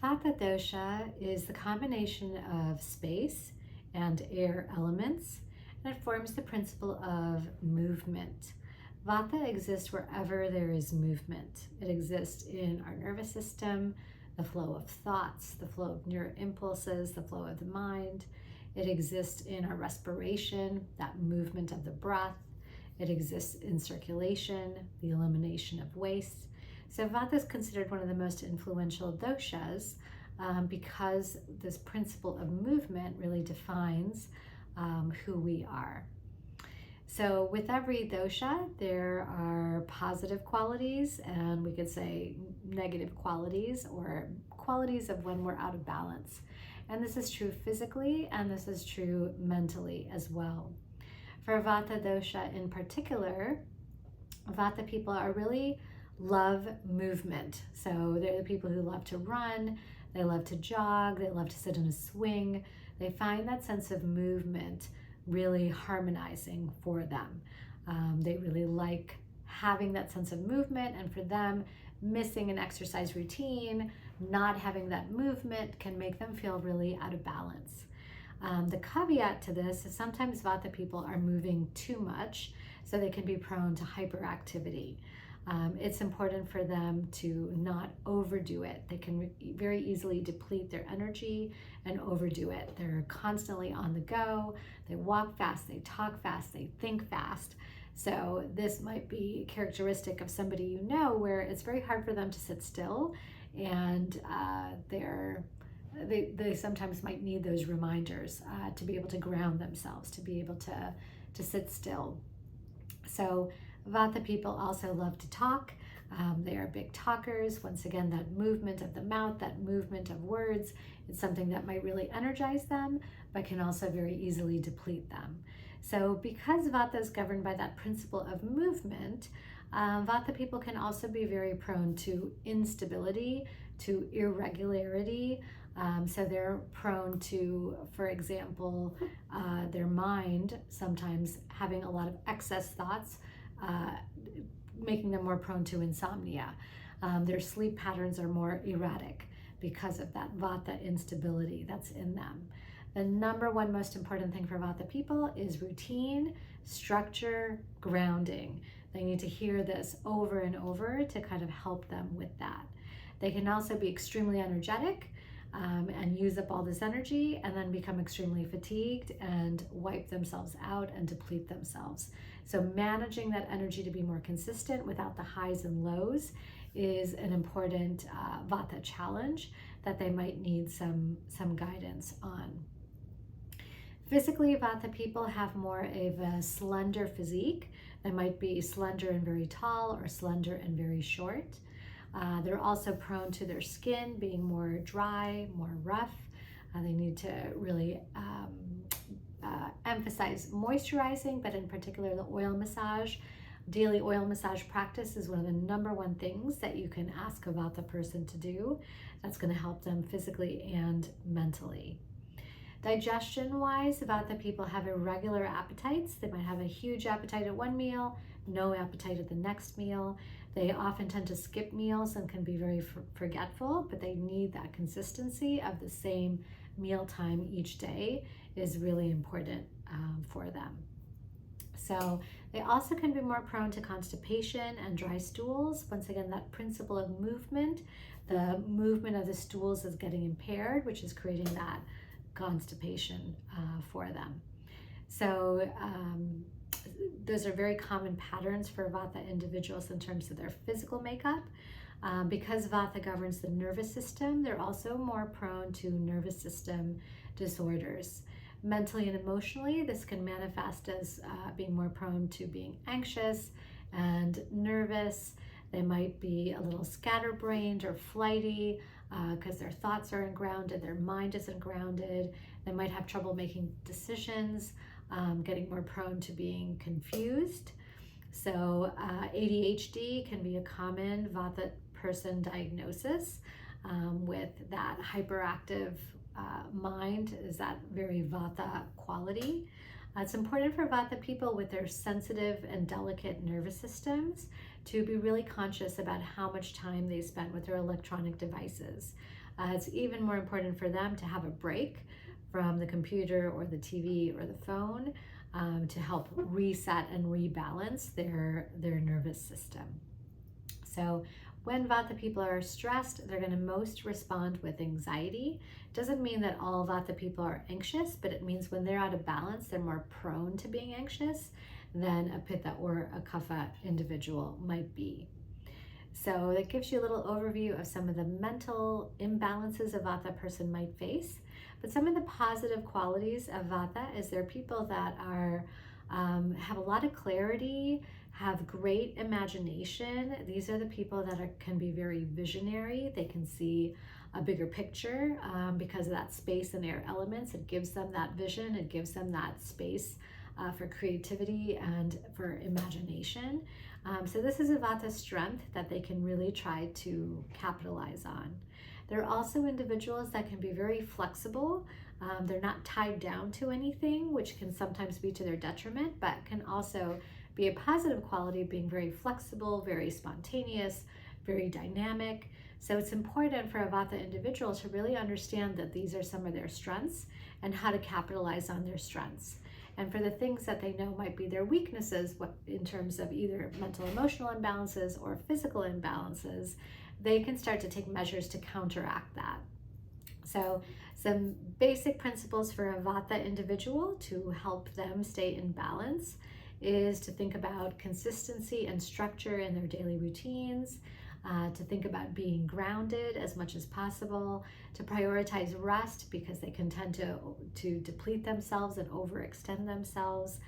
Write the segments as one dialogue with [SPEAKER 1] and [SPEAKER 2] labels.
[SPEAKER 1] Vata dosha is the combination of space and air elements, and it forms the principle of movement. Vata exists wherever there is movement. It exists in our nervous system, the flow of thoughts, the flow of neural impulses, the flow of the mind. It exists in our respiration, that movement of the breath. It exists in circulation, the elimination of waste. So Vata is considered one of the most influential doshas because this principle of movement really defines who we are. So with every dosha, there are positive qualities, and we could say negative qualities, or qualities of when we're out of balance. And this is true physically, and this is true mentally as well. For Vata dosha in particular, Vata people are really love movement. So they're the people who love to run, they love to jog, they love to sit in a swing. They find that sense of movement really harmonizing for them. They really like having that sense of movement, and for them, missing an exercise routine, not having that movement can make them feel really out of balance. The caveat to this is sometimes Vata people are moving too much, so they can be prone to hyperactivity. It's important for them to not overdo it. They can very easily deplete their energy and overdo it. They're constantly on the go. They walk fast, they talk fast, they think fast. So this might be characteristic of somebody you know where it's very hard for them to sit still, and they sometimes might need those reminders to be able to ground themselves, to be able to sit still. So Vata people also love to talk. They are big talkers. Once again, that movement of the mouth, that movement of words, it's something that might really energize them, but can also very easily deplete them. So because Vata is governed by that principle of movement, Vata people can also be very prone to instability, to irregularity. So they're prone to, for example, their mind sometimes having a lot of excess thoughts, making them more prone to insomnia. Their sleep patterns are more erratic because of that Vata instability that's in them. The number one most important thing for Vata people is routine, structure, grounding. They need to hear this over and over to kind of help them with that. They can also be extremely energetic and use up all this energy, and then become extremely fatigued and wipe themselves out and deplete themselves. So managing that energy to be more consistent without the highs and lows is an important Vata challenge that they might need some guidance on. Physically, Vata people have more of a slender physique. They might be slender and very tall, or slender and very short. They're also prone to their skin being more dry, more rough. They need to really emphasize moisturizing, but in particular the oil massage. Daily oil massage practice is one of the number one things that you can ask about the person to do. That's going to help them physically and mentally. Digestion-wise, Vata people have irregular appetites. They might have a huge appetite at one meal, no appetite at the next meal. They often tend to skip meals and can be very forgetful, but they need that consistency of the same meal time each day is really important for them. So they also can be more prone to constipation and dry stools. Once again, that principle of movement, the movement of the stools is getting impaired, which is creating that constipation for them. So those are very common patterns for Vata individuals in terms of their physical makeup. Because Vata governs the nervous system, they're also more prone to nervous system disorders. Mentally and emotionally, this can manifest as being more prone to being anxious and nervous. They might be a little scatterbrained or flighty because their thoughts are ungrounded, their mind isn't grounded. They might have trouble making decisions, getting more prone to being confused. So ADHD can be a common Vata person diagnosis with that hyperactive mind, is that very Vata quality. It's important for Vata people with their sensitive and delicate nervous systems to be really conscious about how much time they spend with their electronic devices. It's even more important for them to have a break from the computer or the TV or the phone to help reset and rebalance their nervous system. So when Vata people are stressed, they're going to most respond with anxiety. Doesn't mean that all Vata people are anxious, but it means when they're out of balance, they're more prone to being anxious than a Pitta or a Kapha individual might be. So that gives you a little overview of some of the mental imbalances a Vata person might face. But some of the positive qualities of Vata is they're people that are have a lot of clarity, have great imagination. These are the people that can be very visionary. They can see a bigger picture because of that space and air elements. It gives them that vision. It gives them that space for creativity and for imagination. So this is a Vata strength that they can really try to capitalize on. They're also individuals that can be very flexible. They're not tied down to anything, which can sometimes be to their detriment, but can also be a positive quality of being very flexible, very spontaneous, very dynamic. So it's important for a Vata individual to really understand that these are some of their strengths and how to capitalize on their strengths. And for the things that they know might be their weaknesses, in terms of either mental emotional imbalances or physical imbalances, they can start to take measures to counteract that. So some basic principles for a Vata individual to help them stay in balance is to think about consistency and structure in their daily routines, to think about being grounded as much as possible, to prioritize rest because they can tend to deplete themselves and overextend themselves.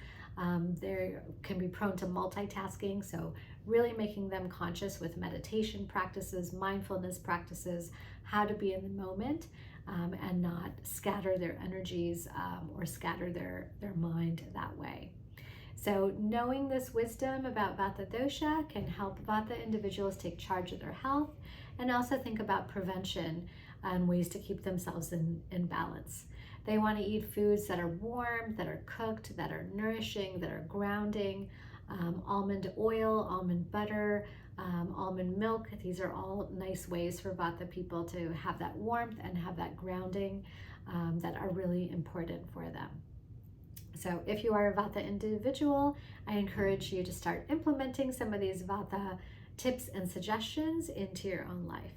[SPEAKER 1] They can be prone to multitasking, so really making them conscious with meditation practices, mindfulness practices, how to be in the moment and not scatter their energies or scatter their mind that way. So knowing this wisdom about Vata dosha can help Vata individuals take charge of their health and also think about prevention and ways to keep themselves in balance. They want to eat foods that are warm, that are cooked, that are nourishing, that are grounding. Almond oil, almond butter, almond milk. These are all nice ways for Vata people to have that warmth and have that grounding that are really important for them. So if you are a Vata individual, I encourage you to start implementing some of these Vata tips and suggestions into your own life.